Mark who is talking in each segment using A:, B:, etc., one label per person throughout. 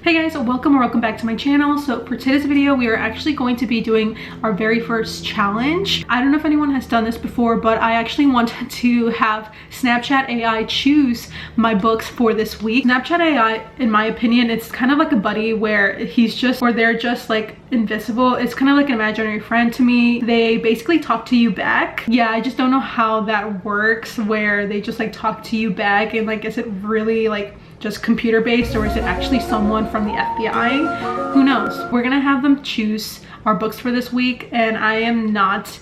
A: Hey guys, welcome or welcome back to my channel. So for today's video, we are actually going to be doing our very first challenge. I don't know if anyone has done this before, but I actually wanted to have Snapchat AI choose my books for this week. Snapchat AI, in my opinion, it's kind of like a buddy where they're just like invisible. It's kind of like an imaginary friend to me. They basically talk to you back. Yeah, I just don't know how that works, where they just like talk to you back, and like, is it really like just computer based, or is it actually someone from the FBI? Who knows? We're gonna have them choose our books for this week, and I am not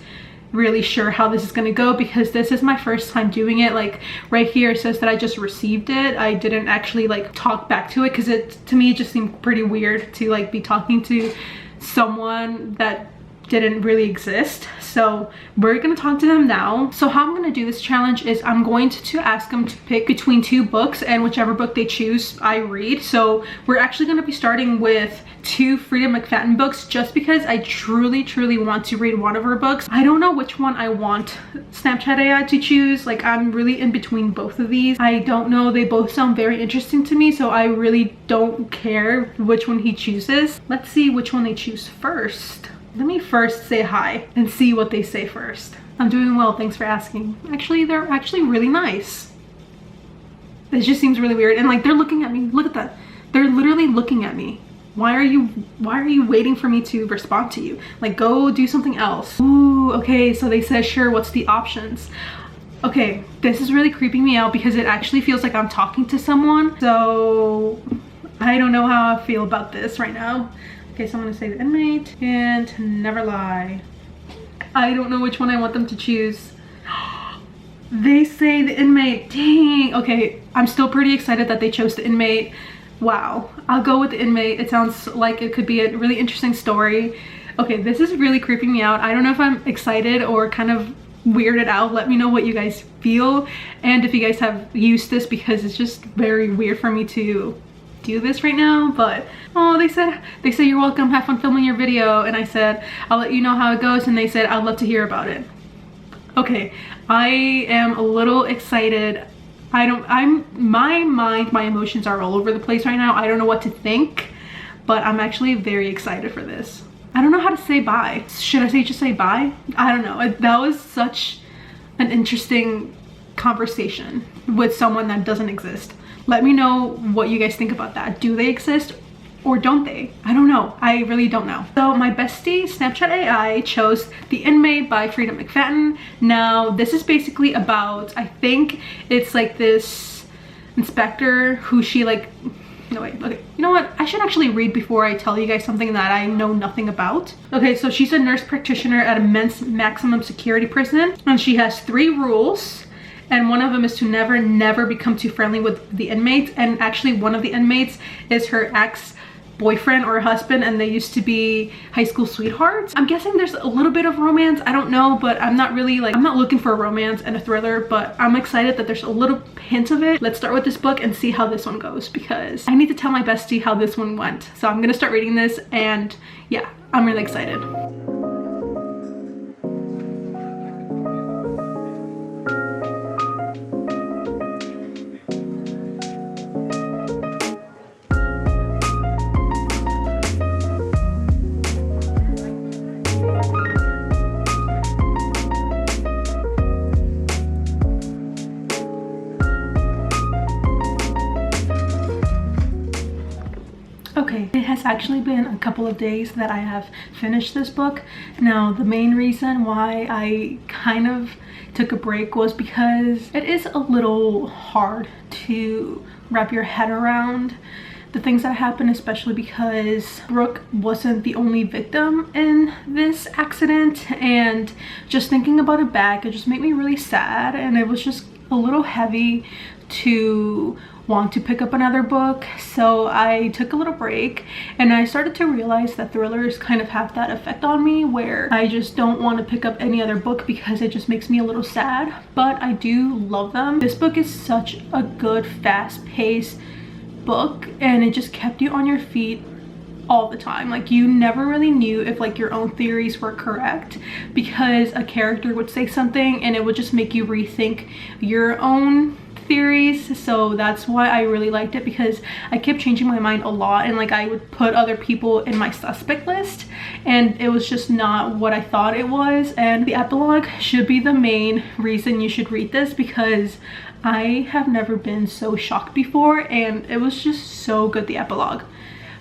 A: really sure how this is gonna go because this is my first time doing it. Like right here it says that I just received it. I didn't actually like talk back to it because to me it just seemed pretty weird to like be talking to someone that didn't really exist. So we're gonna talk to them now. So how I'm gonna do this challenge is I'm going to ask them to pick between two books, and whichever book they choose I read. So we're actually gonna be starting with two Frida McFadden books just because I truly want to read one of her books. I don't know which one I want Snapchat AI to choose. Like, I'm really in between both of these. I don't know, they both sound very interesting to me, so I really don't care which one he chooses. Let's see which one they choose first. Let me first say hi and see what they say first. I'm doing well, thanks for asking. Actually, they're actually really nice. This just seems really weird, and like they're looking at me. Look at that. They're literally looking at me. Why are you waiting for me to respond to you? Like, go do something else. Ooh, okay, so they said sure, what's the options? Okay, this is really creeping me out because it actually feels like I'm talking to someone. So I don't know how I feel about this right now. Okay, so I'm gonna say the Inmate and Never Lie. I don't know which one I want them to choose. They say the Inmate, dang. Okay, I'm still pretty excited that they chose the Inmate. Wow, I'll go with the Inmate. It sounds like it could be a really interesting story. Okay, this is really creeping me out. I don't know if I'm excited or kind of weirded out. Let me know what you guys feel, and if you guys have used this, because it's just very weird for me to do this right now. But oh, they said you're welcome, have fun filming your video, and I said I'll let you know how it goes, and they said I'd love to hear about it. Okay, I am a little excited. My emotions are all over the place right now. I don't know what to think, but I'm actually very excited for this. I don't know how to say bye. Should I just say bye? I don't know. That was such an interesting conversation with someone that doesn't exist. Let me know what you guys think about that. Do they exist or don't they? I don't know. I really don't know. So my bestie Snapchat AI chose The Inmate by Frida McFadden. Now this is basically about, I think it's like this inspector who she like, no wait, okay, you know what? I should actually read before I tell you guys something that I know nothing about. Okay, so she's a nurse practitioner at a men's maximum security prison, and she has 3 rules. And one of them is to never become too friendly with the inmates. And actually one of the inmates is her ex-boyfriend or husband, and they used to be high school sweethearts. I'm guessing there's a little bit of romance. I don't know, but I'm not really like, I'm not looking for a romance and a thriller, but I'm excited that there's a little hint of it. Let's start with this book and see how this one goes, because I need to tell my bestie how this one went. So I'm gonna start reading this, and yeah, I'm really excited. Okay, it has actually been a couple of days that I have finished this book. Now, the main reason why I kind of took a break was because it is a little hard to wrap your head around the things that happen, especially because Brooke wasn't the only victim in this accident, and just thinking about it back, it just made me really sad, and it was just a little heavy to want to pick up another book. So I took a little break, and I started to realize that thrillers kind of have that effect on me, where I just don't want to pick up any other book because it just makes me a little sad, but I do love them. This book is such a good fast-paced book, and it just kept you on your feet all the time. Like, you never really knew if like your own theories were correct, because a character would say something and it would just make you rethink your own theories, so that's why I really liked it, because I kept changing my mind a lot, and like I would put other people in my suspect list and it was just not what I thought it was. And the epilogue should be the main reason you should read this, because I have never been so shocked before, and it was just so good, the epilogue.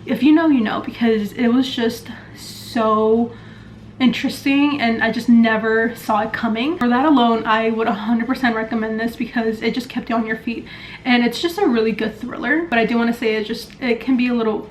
A: If you know, you know, because it was just so interesting and I just never saw it coming. For that alone, I would 100% recommend this, because it just kept you on your feet, and it's just a really good thriller. But I do want to say it can be a little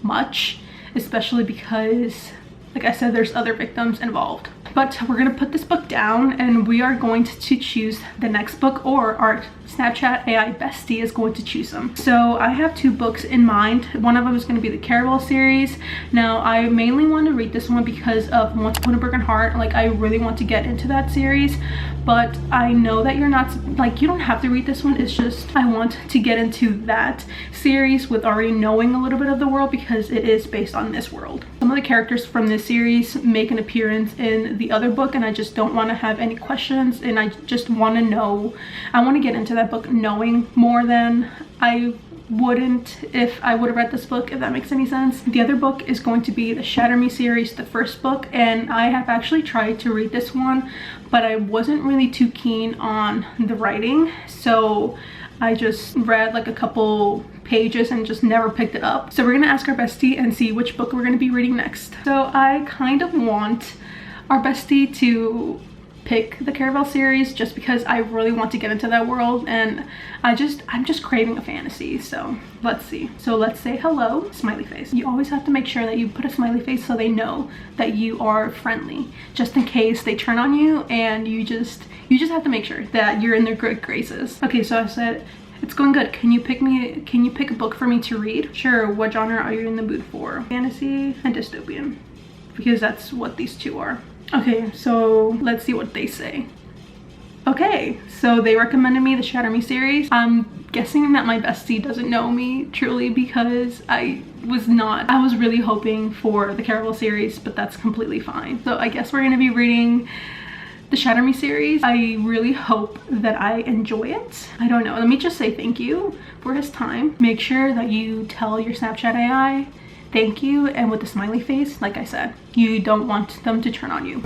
A: much, especially because, like I said, there's other victims involved. But we're gonna put this book down and we are going to choose the next book, or our Snapchat AI bestie is going to choose them. So I have two books in mind. One of them is going to be the Caravel series. Now I mainly want to read this one because of Once Upon a Broken Heart. Like I really want to get into that series, but I know that you're not, like, you don't have to read this one. It's just I want to get into that series with already knowing a little bit of the world, because it is based on this world. Some of the characters from this series make an appearance in the other book, and I just don't want to have any questions, and I just want to know. I want to get into that book knowing more than I wouldn't if I would have read this book, if that makes any sense. The other book is going to be the Shatter Me series, the first book, and I have actually tried to read this one, but I wasn't really too keen on the writing, so I just read like a couple pages and just never picked it up. So we're gonna ask our bestie and see which book we're gonna be reading next. So I kind of want our bestie to pick the Caravel series, just because I really want to get into that world, and I'm just craving a fantasy. So let's see. So let's say hello, smiley face. You always have to make sure that you put a smiley face so they know that you are friendly, just in case they turn on you, and you just have to make sure that you're in their good graces. Okay, so I said, it's going good. Can you pick a book for me to read? Sure. What genre are you in the mood for? Fantasy and dystopian, because that's what these two are. Okay, so let's see what they say. Okay, so they recommended me the Shatter Me series. I'm guessing that my bestie doesn't know me truly, because I was really hoping for the Caravel series, but that's completely fine. So I guess we're gonna be reading the Shatter Me series. I really hope that I enjoy it. I don't know. Let me just say thank you for his time. Make sure that you tell your Snapchat AI thank you, and with the smiley face, like I said, you don't want them to turn on you.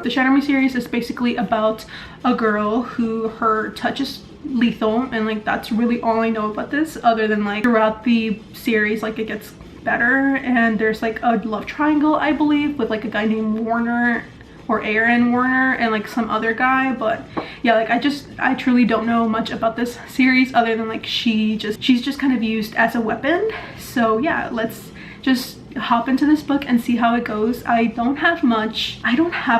A: The Shatter Me series is basically about a girl who her touch is lethal, and like that's really all I know about this, other than like throughout the series like it gets better, and there's like a love triangle, I believe, with like a guy named Warner, or Aaron Warner, and like some other guy. But yeah, like I truly don't know much about this series, other than like she's just kind of used as a weapon. So yeah, let's just hop into this book and see how it goes. I don't have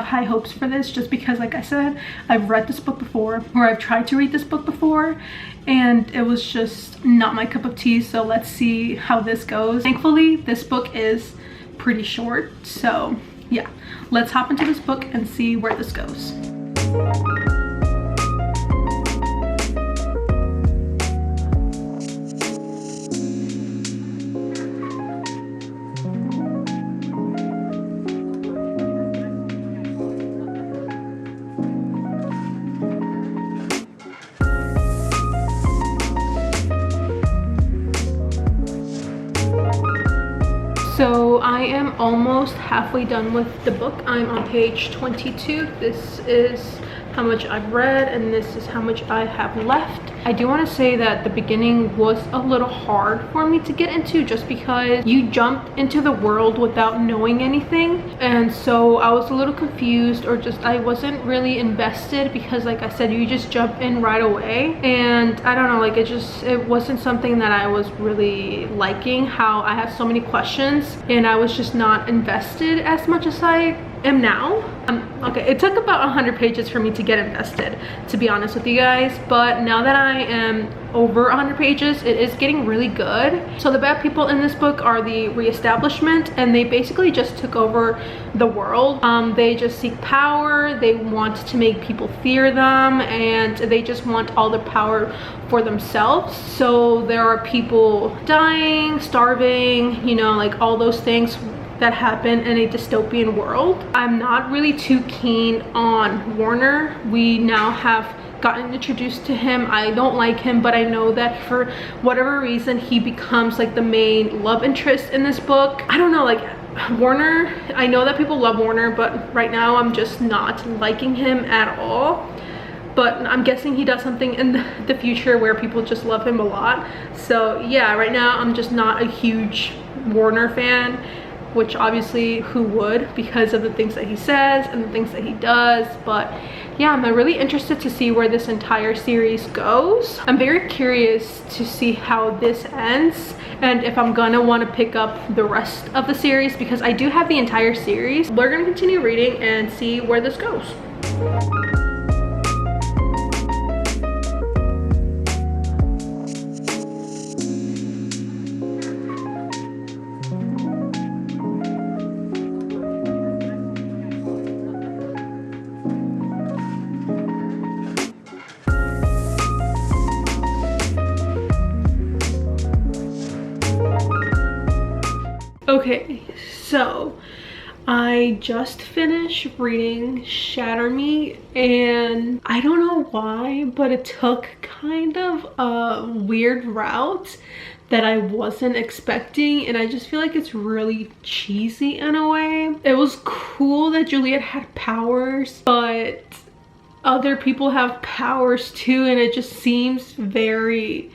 A: high hopes for this, just because like I said, I've read this book before, or I've tried to read this book before, and it was just not my cup of tea. So let's see how this goes. Thankfully this book is pretty short, so yeah, let's hop into this book and see where this goes. So I am almost halfway done with the book. I'm on page 22. This is how much I've read, and this is how much I have left. I do want to say that the beginning was a little hard for me to get into, just because you jumped into the world without knowing anything, and so I was a little confused, or just I wasn't really invested, because like I said, you just jump in right away, and I don't know, like it wasn't something that I was really liking, how I have so many questions and I was just not invested as much as I am now. Okay, it took about 100 pages for me to get invested, to be honest with you guys, but now that I am over 100 pages, it is getting really good. So the bad people in this book are the reestablishment, and they basically just took over the world. They just seek power, they want to make people fear them, and they just want all the power for themselves. So there are people dying, starving, you know, like all those things that happen in a dystopian world. I'm not really too keen on Warner. We now have gotten introduced to him. I don't like him, but I know that for whatever reason he becomes like the main love interest in this book. I don't know, like Warner, I know that people love Warner, but right now I'm just not liking him at all. But I'm guessing he does something in the future where people just love him a lot. So yeah, right now I'm just not a huge Warner fan, which obviously who would, because of the things that he says and the things that he does. But yeah, I'm really interested to see where this entire series goes. I'm very curious to see how this ends and if I'm gonna want to pick up the rest of the series, because I do have the entire series. We're gonna continue reading and see where this goes. Okay, so I just finished reading Shatter Me, and I don't know why, but it took kind of a weird route that I wasn't expecting, and I just feel like it's really cheesy in a way. It was cool that Juliet had powers, but other people have powers too, and it just seems very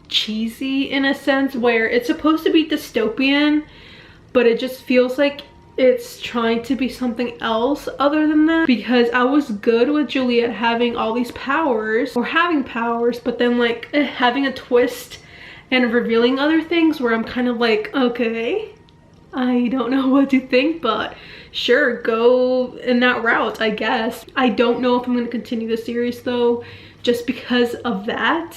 A: cheesy in a sense where it's supposed to be dystopian, but it just feels like it's trying to be something else other than that. Because I was good with Juliet having all these powers, or having powers, but then like having a twist and revealing other things where I'm kind of like, okay, I don't know what to think, but sure, go in that route, I guess. I don't know if I'm going to continue the series though, just because of that.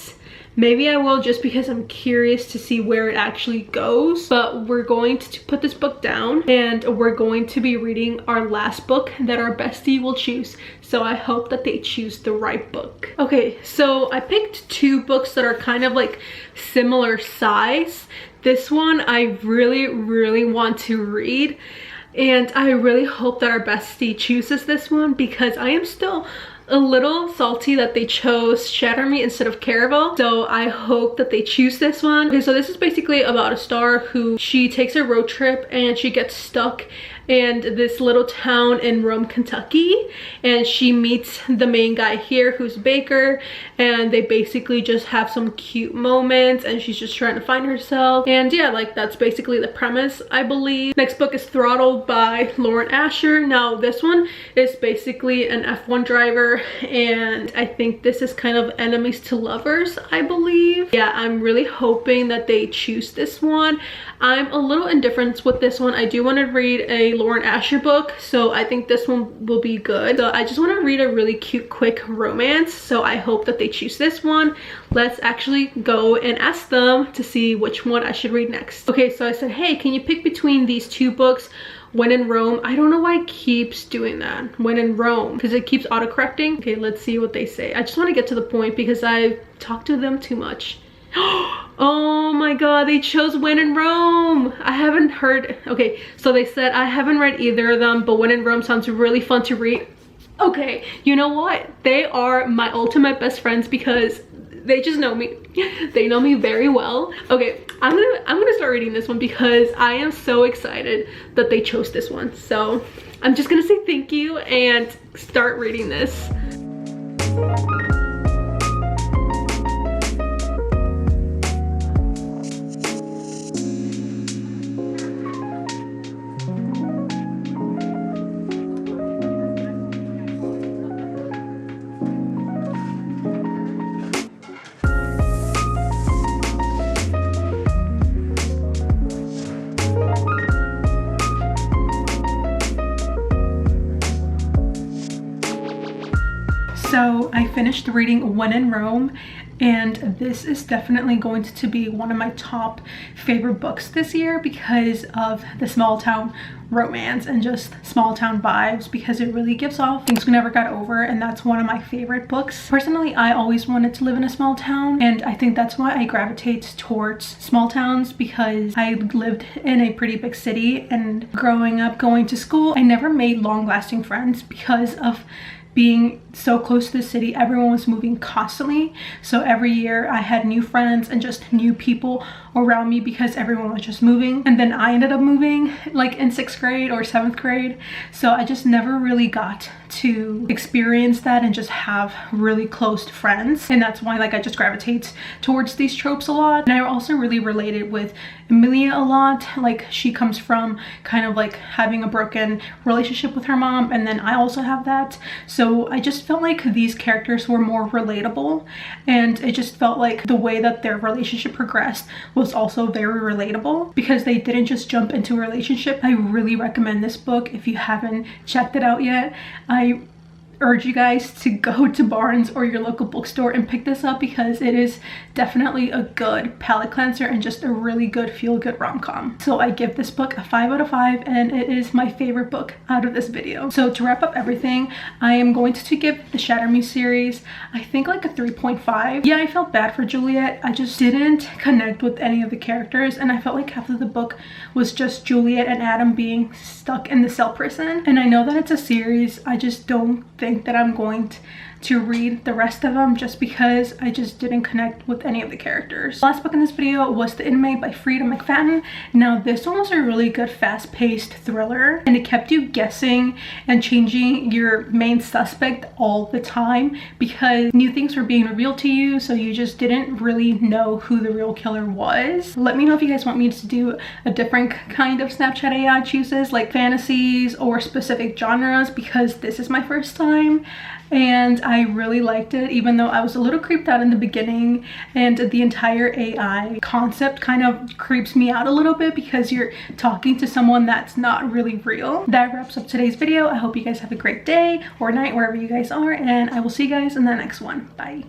A: Maybe I will, just because I'm curious to see where it actually goes. But we're going to put this book down, and we're going to be reading our last book that our bestie will choose. So I hope that they choose the right book. Okay, so I picked two books that are kind of like similar size. This one I really want to read, and I really hope that our bestie chooses this one, because I am still a little salty that they chose Shatter Me instead of Caravel. So I hope that they choose this one. Okay, so this is basically about a star who, she takes a road trip and she gets stuck in this little town in Rome, Kentucky, and she meets the main guy here who's Baker, and they basically just have some cute moments, and she's just trying to find herself. And yeah, like that's basically the premise, I believe. Next book is Throttled by Lauren Asher. Now this one is basically an F1 driver, and I think this is kind of enemies to lovers, I believe. Yeah, I'm really hoping that they choose this one. I'm a little indifferent with this one. I do want to read a Lauren Asher book, so I think this one will be good. So I just want to read a really cute quick romance, so I hope that they choose this one. Let's actually go and ask them to see which one I should read next. Okay, so I said, hey, can you pick between these two books? When in Rome. I don't know why it keeps doing that. When in Rome, because it keeps autocorrecting. Okay, let's see what they say. I just want to get to the point because I've talked to them too much. Oh my god, they chose When in Rome. I haven't heard. Okay, so they said I haven't read either of them, but When in Rome sounds really fun to read. Okay, you know what? They are my ultimate best friends because they just know me. They know me very well. Okay, I'm gonna start reading this one because I am so excited that they chose this one. So I'm just gonna say thank you and start reading this. So I finished reading When in Rome, and this is definitely going to be one of my top favorite books this year because of the small town romance and just small town vibes, because it really gives off things we never got over, and that's one of my favorite books. Personally, I always wanted to live in a small town, and I think that's why I gravitate towards small towns, because I lived in a pretty big city, and growing up going to school, I never made long-lasting friends because of being so close to the city. Everyone was moving constantly, so every year I had new friends and just new people around me because everyone was just moving. And then I ended up moving like in 6th grade or 7th grade, so I just never really got to experience that and just have really close friends, and that's why like I just gravitate towards these tropes a lot. And I also really related with Emilia a lot. Like, she comes from kind of like having a broken relationship with her mom, and then I also have that, so I just felt like these characters were more relatable, and it just felt like the way that their relationship progressed was also very relatable because they didn't just jump into a relationship. I really recommend this book if you haven't checked it out yet. I urge you guys to go to Barnes or your local bookstore and pick this up because it is definitely a good palate cleanser and just a really good feel-good rom-com. So I give this book a 5 out of 5, and it is my favorite book out of this video. So to wrap up everything, I am going to give the Shatter Me series, I think, like a 3.5. Yeah, I felt bad for Juliet. I just didn't connect with any of the characters, and I felt like half of the book was just Juliet and Adam being stuck in the cell prison. And I know that it's a series, I just don't think that I'm going to read the rest of them just because I just didn't connect with any of the characters. The last book in this video was The Inmate by Frida McFadden. Now this one was a really good fast-paced thriller, and it kept you guessing and changing your main suspect all the time because new things were being revealed to you, so you just didn't really know who the real killer was. Let me know if you guys want me to do a different kind of Snapchat AI chooses, like fantasies or specific genres, because this is my first time and I really liked it, even though I was a little creeped out in the beginning, and the entire AI concept kind of creeps me out a little bit because you're talking to someone that's not really real. That wraps up today's video. I hope you guys have a great day or night wherever you guys are, and I will see you guys in the next one. Bye.